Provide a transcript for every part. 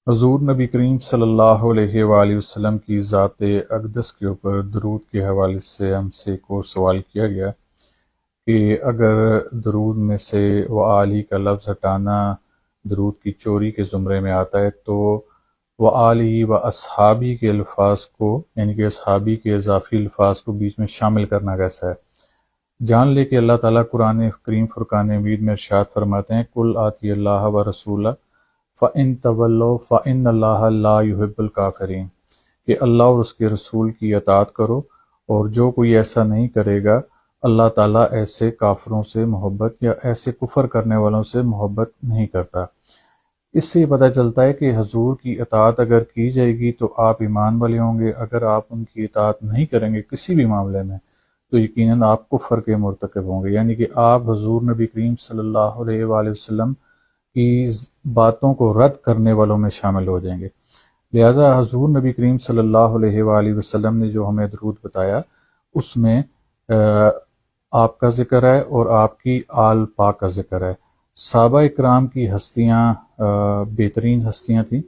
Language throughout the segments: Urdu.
حضور نبی کریم صلی اللہ علیہ وآلہ وسلم کی ذات اقدس کے اوپر درود کے حوالے سے ہم سے ایک اور سوال کیا گیا کہ اگر درود میں سے وآلہ کا لفظ ہٹانا درود کی چوری کے زمرے میں آتا ہے تو وآلہ و اصحابی کے الفاظ کو یعنی کہ اصحابی کے اضافی الفاظ کو بیچ میں شامل کرنا کیسا ہے؟ جان لے کہ اللہ تعالیٰ قرآن کریم فرقان حمید میں ارشاد فرماتے ہیں کل آتی اللہ و رسولہ فَإِن تَوَلَّوْا فَإِنَّ اللَّهَ لَا يُحِبُّ الْكَافِرِينَ کہ اللہ اور اس کے رسول کی اطاعت کرو، اور جو کوئی ایسا نہیں کرے گا اللہ تعالیٰ ایسے کافروں سے محبت یا ایسے کفر کرنے والوں سے محبت نہیں کرتا۔ اس سے یہ پتہ چلتا ہے کہ حضور کی اطاعت اگر کی جائے گی تو آپ ایمان والے ہوں گے، اگر آپ ان کی اطاعت نہیں کریں گے کسی بھی معاملے میں تو یقیناً آپ کفر کے مرتکب ہوں گے، یعنی کہ آپ حضور نبی کریم صلی اللہ علیہ وآلہ وسلم کی باتوں کو رد کرنے والوں میں شامل ہو جائیں گے۔ لہٰذا حضور نبی کریم صلی اللہ علیہ وآلہ وسلم نے جو ہمیں درود بتایا اس میں آپ کا ذکر ہے اور آپ کی آل پاک کا ذکر ہے۔ صحابہ اکرام کی ہستیاں بہترین ہستیاں تھیں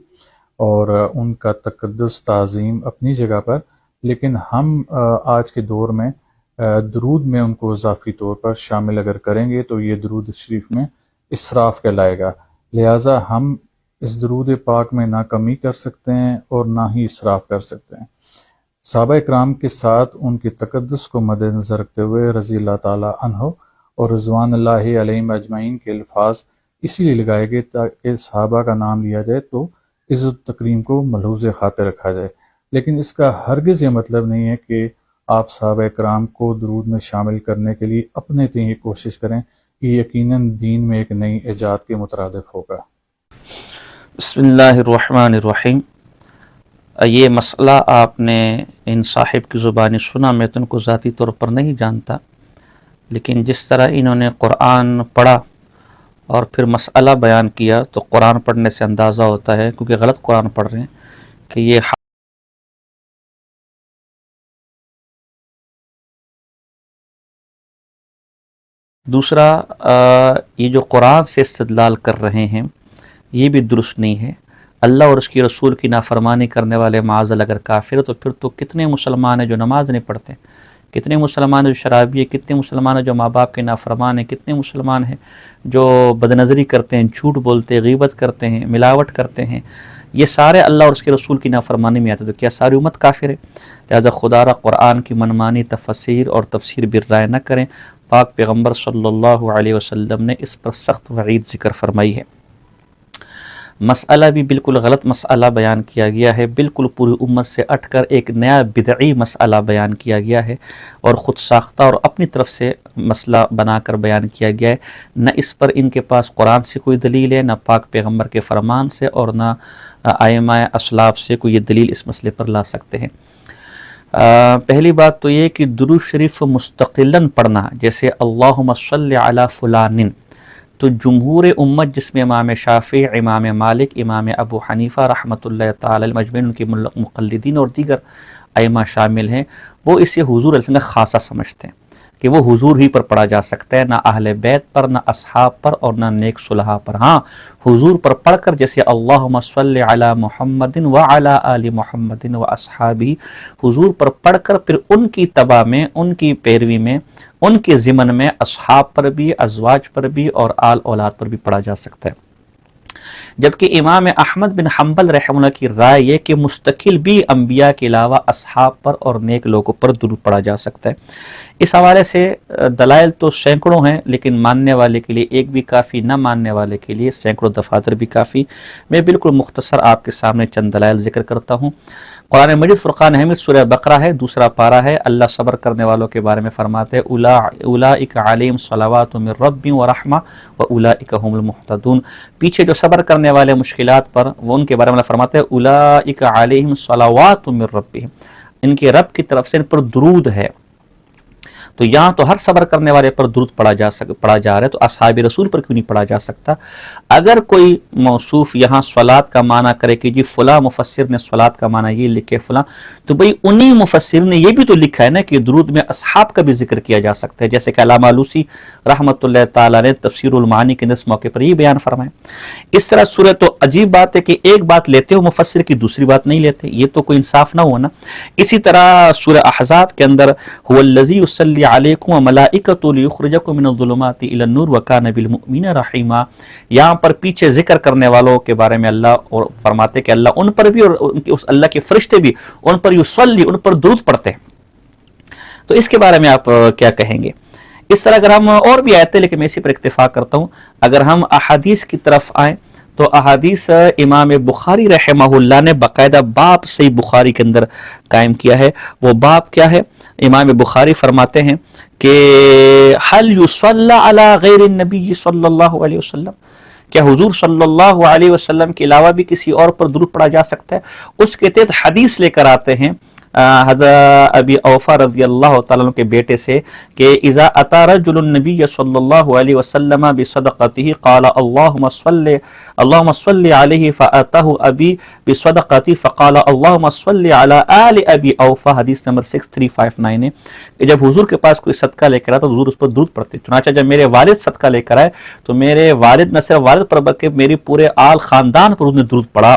اور ان کا تقدس تعظیم اپنی جگہ پر، لیکن ہم آج کے دور میں درود میں ان کو اضافی طور پر شامل اگر کریں گے تو یہ درود شریف میں اسراف کہلائے گا، لہٰذا ہم اس درود پاک میں نہ کمی کر سکتے ہیں اور نہ ہی اسراف کر سکتے ہیں۔ صحابہ اکرام کے ساتھ ان کے تقدس کو مد نظر رکھتے ہوئے رضی اللہ تعالی عنہ اور رضوان اللہ علیہم اجمعین کے الفاظ اسی لیے لگائے گئے تاکہ صحابہ کا نام لیا جائے تو عزت تکریم کو ملحوظ خاطر رکھا جائے، لیکن اس کا ہرگز یہ مطلب نہیں ہے کہ آپ صحابہ اکرام کو درود میں شامل کرنے کے لیے اپنے تئیں کوشش کریں، یہ یقیناً دین میں ایک نئی ایجاد کے مترادف ہوگا۔ بسم اللہ الرحمن الرحیم۔ یہ مسئلہ آپ نے ان صاحب کی زبانی سنا، میں تو ان کو ذاتی طور پر نہیں جانتا، لیکن جس طرح انہوں نے قرآن پڑھا اور پھر مسئلہ بیان کیا تو قرآن پڑھنے سے اندازہ ہوتا ہے، کیونکہ غلط قرآن پڑھ رہے ہیں، کہ یہ دوسرا یہ جو قرآن سے استدلال کر رہے ہیں یہ بھی درست نہیں ہے۔ اللہ اور اس کی رسول کی نافرمانی کرنے والے معاذ اگر کافر تو پھر تو کتنے مسلمان ہیں جو نماز نہیں پڑھتے، کتنے مسلمان ہیں جو شرابی ہیں، کتنے مسلمان ہیں جو ماں باپ کے نافرمان ہیں، کتنے مسلمان ہیں جو بدنظری کرتے ہیں، جھوٹ بولتے ہیں، غیبت کرتے ہیں، ملاوٹ کرتے ہیں، یہ سارے اللہ اور اس کے رسول کی نافرمانی میں آتے، تو کیا ساری امت کافر ہے؟ لہذا خدا را قرآن کی منمانی تفسیر اور تفسیر بالرائے نہ کریں۔ پاک پیغمبر صلی اللہ علیہ وسلم نے اس پر سخت وعید ذکر فرمائی ہے۔ مسئلہ بھی بالکل غلط مسئلہ بیان کیا گیا ہے، بالکل پوری امت سے ہٹ کر ایک نیا بدعی مسئلہ بیان کیا گیا ہے اور خود ساختہ اور اپنی طرف سے مسئلہ بنا کر بیان کیا گیا ہے۔ نہ اس پر ان کے پاس قرآن سے کوئی دلیل ہے، نہ پاک پیغمبر کے فرمان سے، اور نہ ائمہ اسلاف سے کوئی یہ دلیل اس مسئلے پر لا سکتے ہیں۔ پہلی بات تو یہ کہ درود شریف مستقلاً پڑھنا، جیسے اللہم صلی علی فلان، تو جمہور امت جس میں امام شافعی، امام مالک، امام ابو حنیفہ رحمۃ اللہ تعالی مجمعین، ان کے مقلدین اور دیگر ائمہ شامل ہیں، وہ اسے حضور علیہ السلام کا خاصہ سمجھتے ہیں کہ وہ حضور ہی پر پڑھا جا سکتا ہے، نہ اہل بیت پر، نہ اصحاب پر، اور نہ نیک صلحاء پر۔ ہاں حضور پر پڑھ کر جیسے اللہم صلی علی محمد وعلی آل محمد واصحابہ، حضور پر پڑھ کر پھر ان کی اتباع میں، ان کی پیروی میں، ان کے ضمن میں اصحاب پر بھی، ازواج پر بھی اور آل اولاد پر بھی پڑھا جا سکتا ہے۔ جبکہ امام احمد بن حنبل رحمہ اللہ کی رائے یہ کہ مستقل بھی انبیاء کے علاوہ اصحاب پر اور نیک لوگوں پر درود پڑھا جا سکتا ہے۔ اس حوالے سے دلائل تو سینکڑوں ہیں، لیکن ماننے والے کے لیے ایک بھی کافی، نہ ماننے والے کے لیے سینکڑوں دفاتر بھی کافی۔ میں بالکل مختصر آپ کے سامنے چند دلائل ذکر کرتا ہوں۔ قرآن مجید فرقان حمید سورہ بقرہ ہے، دوسرا پارہ ہے۔ اللہ صبر کرنے والوں کے بارے میں فرماتے ہیں اولئک علیہم صلوات من ربہم ورحمہ واولئک هم المہتدون۔ پیچھے جو صبر کرنے والے مشکلات پر، وہ ان کے بارے میں اللہ فرماتے ہیں اولئک علیہم صلوات من ربہم، ان کے رب کی طرف سے ان پر درود ہے۔ تو یہاں تو ہر صبر کرنے والے پر درود پڑھا جا رہا ہے، تو اصحاب رسول پر کیوں نہیں پڑھا جا سکتا؟ اگر کوئی موصوف یہاں صلات کا معنی کرے کہ جی فلاں مفسر نے صلات کا معنی یہ لکھے فلاں، تو بھئی انہی مفسر نے یہ بھی تو لکھا ہے نا کہ درود میں اصحاب کا بھی ذکر کیا جا سکتا ہے، جیسے کہ علامہ آلوسی رحمۃ اللہ تعالیٰ نے تفسیر المعانی کے اس موقع پر یہ بیان فرمائے۔ اس طرح سورہ تو عجیب بات ہے کہ ایک بات لیتے ہو مفسر کی، دوسری بات نہیں لیتے، یہ تو کوئی انصاف نہ ہوا نا۔ اسی طرح سورہ احزاب کے اندر هو الذی یصلی علیکم وملائکۃ لیخرجکم من الظلمات الی النور وکان بالمؤمنین رحیما، یہاں پر پیچھے ذکر کرنے والوں کے بارے میں اللہ اور فرماتے کہ اللہ ان پر بھی اور اس اللہ کے فرشتے بھی ان پر یصلی، ان پر درود پڑھتے ہیں۔ تو اس کے بارے میں آپ کیا کہیں گے؟ اس طرح اگر ہم اور بھی آیتیں، لیکن میں اسی پر اکتفا کرتا ہوں، اگر ہم احادیث کی طرف آئیں تو احادیث امام بخاری رحمہ اللہ نے باقاعدہ باب صحیح بخاری کے اندر قائم کیا ہے۔ وہ باب کیا ہے؟ امام بخاری فرماتے ہیں کہ حل یصلی علی غیر النبی صلی اللہ علیہ وسلم، کیا حضور صلی اللہ علیہ وسلم کے علاوہ بھی کسی اور پر درود پڑھا جا سکتا ہے؟ اس کے تحت حدیث لے کر آتے ہیں حضرت ابی اوفا رضی اللہ تعالیٰ عنہ کے بیٹے سے کہ اذا اتی رجل النبی صلی اللہ علیہ وسلم بصدقته قال اللهم صل علیہ فاتاه ابی بصدقتی فقال اللهم صل علی آل ابی اوفا، حدیث نمبر 6359 ہے کہ جب حضور کے پاس کوئی صدقہ لے کر آیا تو حضور اس پر درود پڑھتے، چنانچہ جب میرے والد صدقہ لے کر آئے تو میرے والد نہ صرف والد پر بلکہ میری پورے آل خاندان پر اس نے درود پڑھا۔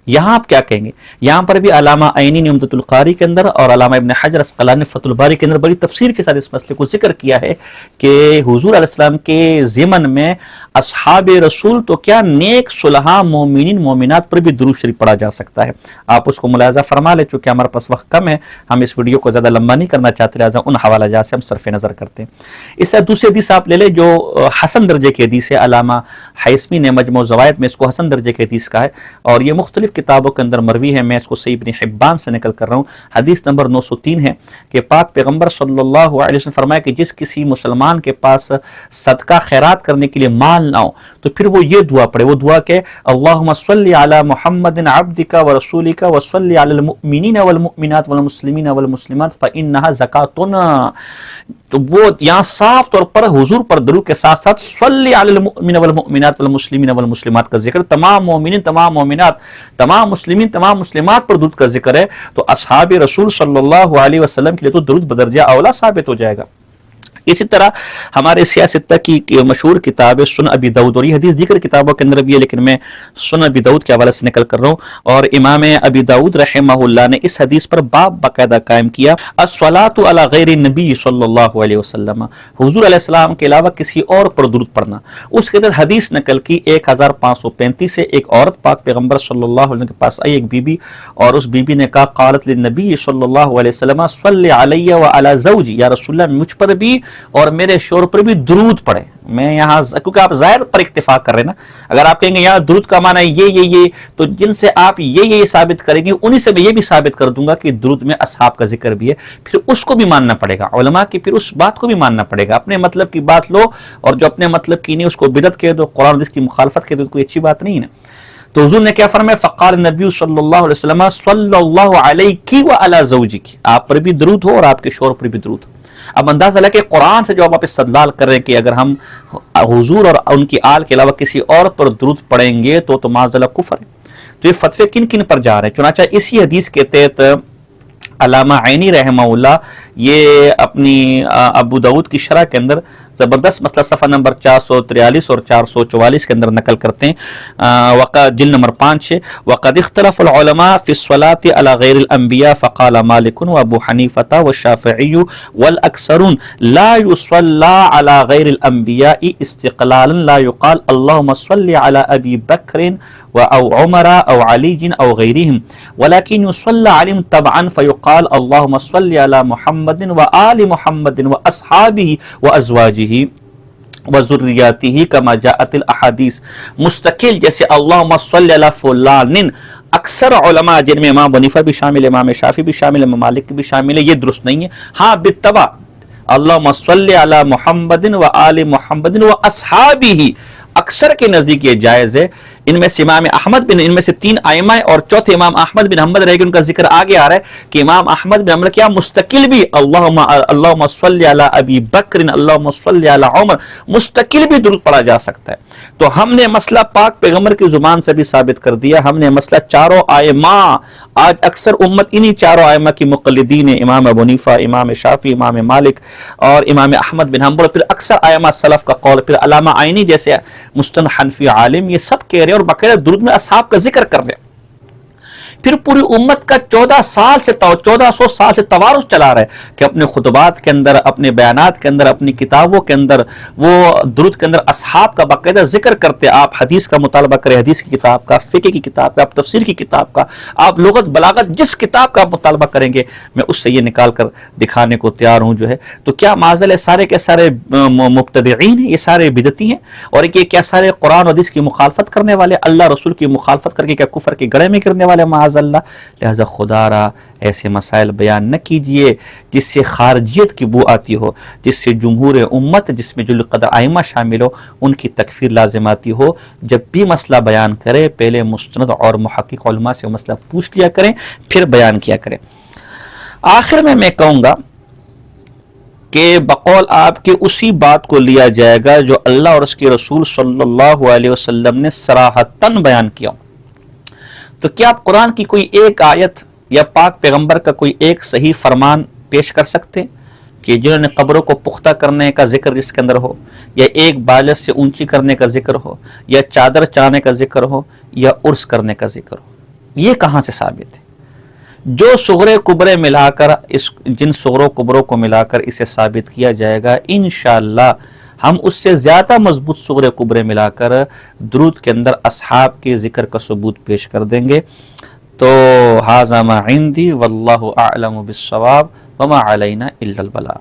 یہاں آپ کیا کہیں گے؟ یہاں پر بھی علامہ عینی نے عمدۃ القاری کے اندر اور علامہ ابن حجر عسقلانی نے فتح الباری کے اندر بڑی تفسیر کے ساتھ اس مسئلے کو ذکر کیا ہے کہ حضور علیہ السلام کے ضمن میں اصحاب رسول تو کیا نیک صلحاء مومنین مومنات پر بھی درود شریف پڑھا جا سکتا ہے۔ آپ اس کو ملاحظہ فرما لیں، چونکہ ہمارے پاس وقت کم ہے، ہم اس ویڈیو کو زیادہ لمبا نہیں کرنا چاہتے، لہٰذا ان حوالہ جات سے ہم صرف نظر کرتے ہیں۔ اس طرح دوسری حدیث آپ لے لیں جو حسن درجے کی حدیث ہے، علامہ حیثمی نے مجموع الزوائد میں اس کو حسن درجے کی حدیث کہا ہے، اور یہ مختلف کتابوں کے اندر مروی ہے، میں اس کو صحیح ابن حبان سے نقل کر رہا ہوں۔ حدیث نمبر 903 ہے کہ پاک پیغمبر صلی اللہ علیہ وسلم فرمایا کہ جس کسی مسلمان کے پاس صدقہ خیرات کرنے کے لیے مال نہ ہو تو پھر وہ یہ دعا پڑھے، وہ دعا کہ اللہم صلی علی محمد عبدک ورسولک وصلی علی المؤمنین والمؤمنات والمسلمین والمسلمات فانہا زکاتنا۔ تو وہ یہاں صاف طور پر حضور پر درود کے ساتھ ساتھ صلی علی المؤمنین والمؤمنات والمسلمین والمسلمات کا ذکر، تمام مومنین تمام مومنات تمام مسلمین تمام مسلمات پر درود کا ذکر ہے، تو اصحاب رسول صلی اللہ علیہ وسلم کے لیے تو درود بدرجہ اولا ثابت ہو جائے گا۔ اسی طرح ہمارے سیاستہ کی مشہور کتاب سنن ابی داؤد، اور یہ حدیث دیگر کتابوں کے اندر بھی ہے لیکن میں سنن ابی داؤد کے حوالے سے نقل کر رہا ہوں، اور امام ابی داؤد رحمہ اللہ نے اس حدیث پر باب باقاعدہ قائم کیا، الصلاۃ علی غیر النبی صلی اللہ علیہ وسلم، حضور علیہ السلام کے علاوہ کسی اور پر درود پڑھنا۔ اس کے تحت حدیث نقل کی 1535 سے، ایک عورت پاک پیغمبر صلی اللہ علیہ وسلم کے پاس آئی، ایک بی بی، اور اس بی بی نے کہا قالت للنبی صلی اللہ علیہ وسلم صلی علی وعلی زوجی، یا رسول اللہ مجھ پر بھی اور میرے شوہر پر بھی درود پڑھے۔ میں یہاں کیونکہ آپ ظاہر پر اکتفا کر رہے ہیں نا، اگر آپ کہیں گے یہاں درود کا معنی یہ تو جن سے آپ یہ ثابت کریں گے انہی سے میں یہ بھی ثابت کر دوں گا کہ درود میں اصحاب کا ذکر بھی ہے، پھر اس کو بھی ماننا پڑے گا، علماء کی پھر اس بات کو بھی ماننا پڑے گا۔ اپنے مطلب کی بات لو اور جو اپنے مطلب کی نہیں اس کو بدعت کہہ دو، قرآن حدیث کی مخالفت کہہ دو، کوئی اچھی بات نہیں ہے نا۔ تو حضور نے کیا فرمایا؟ فقال النبی صلی اللہ علیہ وسلم صلی اللہ علیہ وعلی زوجک، آپ پر بھی درود ہو اور آپ کے شوہر پر بھی درود ہو۔ اب اندازہ لگے قرآن سے جو آپ استدلال کر رہے ہیں کہ اگر ہم حضور اور ان کی آل کے علاوہ کسی اور پر درود پڑھیں گے تو معاذ اللہ کفر ہے۔ تو یہ فتوے کن کن پر جا رہے ہیں؟ چنانچہ اسی حدیث کے تحت علامہ عینی رحمہ اللہ یہ اپنی ابو داؤد کی شرح کے اندر زبردست مسئلہ صفحہ نمبر 443 اور 444 کے اندر نقل کرتے ہیں، جلد نمبر 5 ہے، وقد اختلف العلماء في الصلاة على غير الانبیاء فقال مالک وابو حنیفة والشافعی والاکثرون لا يصلى على غير الانبیاء استقلالا، لا يقال اللهم صل على ابی بکر او عمر او علی او غیرهم ولكن يصلى عليهم طبعا فيقال اللهم صل على محمد وآل محمد واصحابه وازواجه وذریاتہ کما جاءت الاحادیث، مستقل جیسے اللہم صلی علی فلان۔ اکثر علماء جن میں امام حنیفہ بھی شامل ہے، امام شافعی بھی شامل ہے، امام مالک بھی شامل ہے، یہ درست نہیں ہے۔ ہاں بالطبع اللہم صلی علی محمد و آل محمد و اصحابہ، اکثر کے نزدیک یہ جائز ہے. ان میں سے امام احمد بن، ان میں سے 3 ائمہ اور چوتھے امام احمد بن حنبل رہ گئے، ان کا ذکر آگے آ رہا ہے کہ امام احمد بن حنبل کیا مستقل بھی اللہم صلی علی ابی بکر اللہم صلی علی عمر مستقل بھی درود پڑھا جا سکتا ہے. تو ہم نے مسئلہ پاک پیغمبر کی زبان سے بھی ثابت کر دیا. ہم نے مسئلہ چاروں ائمہ، آج اکثر امت انہی چاروں ائمہ کی مقلدین ہیں، امام ابو حنیفہ، امام شافعی، امام مالک اور امام احمد بن حنبل، پھر اکثر ائمہ سلف کا قول، پھر علامہ عینی جیسے مستند حنفی عالم، یہ سب کہہ رہے ہیں اور باقاعدہ درود میں اصحاب کا ذکر کر رہے ہیں. پھر پوری امت کا 1400 سال سے توارث چلا رہا ہے کہ اپنے خطبات کے اندر، اپنے بیانات کے اندر، اپنی کتابوں کے اندر وہ درود کے اندر اصحاب کا باقاعدہ ذکر کرتے. آپ حدیث کا مطالبہ کریں، حدیث کی کتاب کا، فقہ کی کتاب کا، آپ تفسیر کی کتاب کا، آپ لغت بلاغت جس کتاب کا آپ مطالبہ کریں گے میں اس سے یہ نکال کر دکھانے کو تیار ہوں جو ہے. تو کیا معاذ اللہ سارے کے سارے مبتدعین ہیں، یہ سارے بدعتی ہیں، اور یہ کیا سارے قرآن و حدیث کی مخالفت کرنے والے، اللہ رسول کی مخالفت کر کے کیا کفر کے گڑھے میں گرنے والے معاذ اللہ. لہذا خدا را ایسے مسائل بیان نہ کیجئے جس سے خارجیت کی بو آتی ہو، جس سے جمہور امت، جس میں جو قدر ائمہ شامل ہو، ان کی تکفیر لازم آتی ہو. جب بھی مسئلہ بیان کرے پہلے مستند اور محقق علماء سے مسئلہ پوچھ لیا کریں، پھر بیان کیا کریں. آخر میں کہوں گا کہ بقول آپ کے اسی بات کو لیا جائے گا جو اللہ اور اس کے رسول صلی اللہ علیہ وسلم نے صراحتاً بیان کیا. تو کیا آپ قرآن کی کوئی ایک آیت یا پاک پیغمبر کا کوئی ایک صحیح فرمان پیش کر سکتے کہ جنہوں نے قبروں کو پختہ کرنے کا ذکر جس کے اندر ہو، یا ایک بالش سے اونچی کرنے کا ذکر ہو، یا چادر چڑھانے کا ذکر ہو، یا عرس کرنے کا ذکر ہو؟ یہ کہاں سے ثابت ہے؟ جو صغرے کبرے ملا کر جن صغروں کبروں کو ملا کر اسے ثابت کیا جائے گا انشاءاللہ ہم اس سے زیادہ مضبوط صغرے کبرے ملا کر درود کے اندر اصحاب کے ذکر کا ثبوت پیش کر دیں گے. تو ھذا ما عندی واللہ اعلم بالصواب وما علینا الا البلاغ.